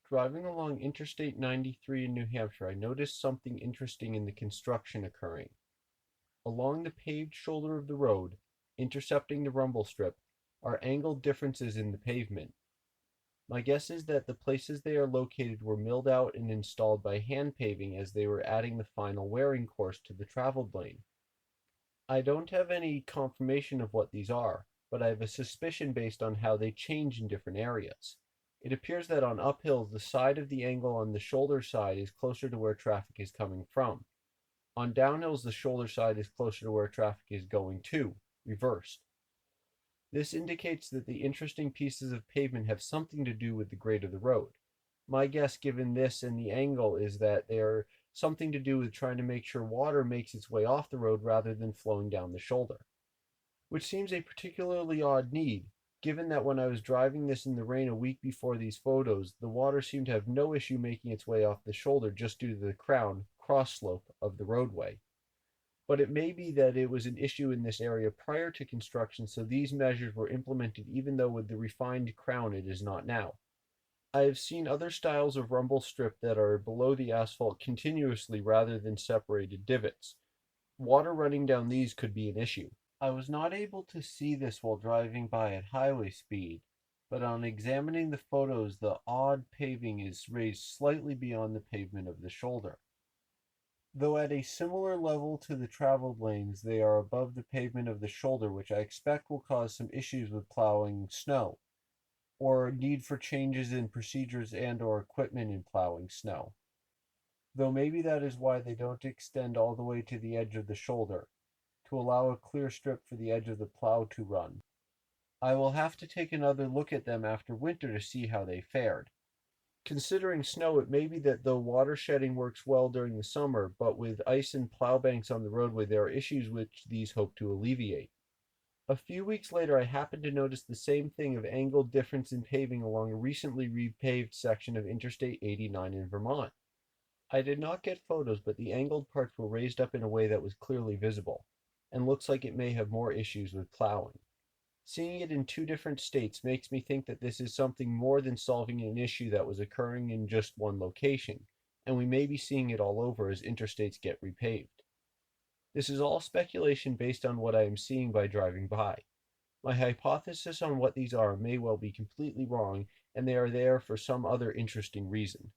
Driving along Interstate 93 in New Hampshire, I noticed something interesting in the construction occurring. Along the paved shoulder of the road, intercepting the rumble strip, are angled differences in the pavement. My guess is that the places they are located were milled out and installed by hand paving as they were adding the final wearing course to the traveled lane. I don't have any confirmation of what these are, but I have a suspicion based on how they change in different areas. It appears that on uphills, the side of the angle on the shoulder side is closer to where traffic is coming from. On downhills, the shoulder side is closer to where traffic is going to, reversed. This indicates that the interesting pieces of pavement have something to do with the grade of the road. My guess, given this and the angle, is that they are something to do with trying to make sure water makes its way off the road rather than flowing down the shoulder, which seems a particularly odd need, given that when I was driving this in the rain a week before these photos, the water seemed to have no issue making its way off the shoulder just due to the cross slope of the roadway. But it may be that it was an issue in this area prior to construction, so these measures were implemented even though with the refined crown it is not now. I have seen other styles of rumble strip that are below the asphalt continuously rather than separated divots. Water running down these could be an issue. I was not able to see this while driving by at highway speed, but on examining the photos, the odd paving is raised slightly beyond the pavement of the shoulder. Though at a similar level to the traveled lanes, they are above the pavement of the shoulder, which I expect will cause some issues with plowing snow, or need for changes in procedures and or equipment in plowing snow. Though maybe that is why they don't extend all the way to the edge of the shoulder, to allow a clear strip for the edge of the plow to run. I will have to take another look at them after winter to see how they fared. Considering snow, it may be that though water shedding works well during the summer, but with ice and plow banks on the roadway, there are issues which these hope to alleviate. A few weeks later, I happened to notice the same thing of angled difference in paving along a recently repaved section of Interstate 89 in Vermont. I did not get photos, but the angled parts were raised up in a way that was clearly visible, and looks like it may have more issues with plowing. Seeing it in two different states makes me think that this is something more than solving an issue that was occurring in just one location, and we may be seeing it all over as interstates get repaved. This is all speculation based on what I am seeing by driving by. My hypothesis on what these are may well be completely wrong, and they are there for some other interesting reason.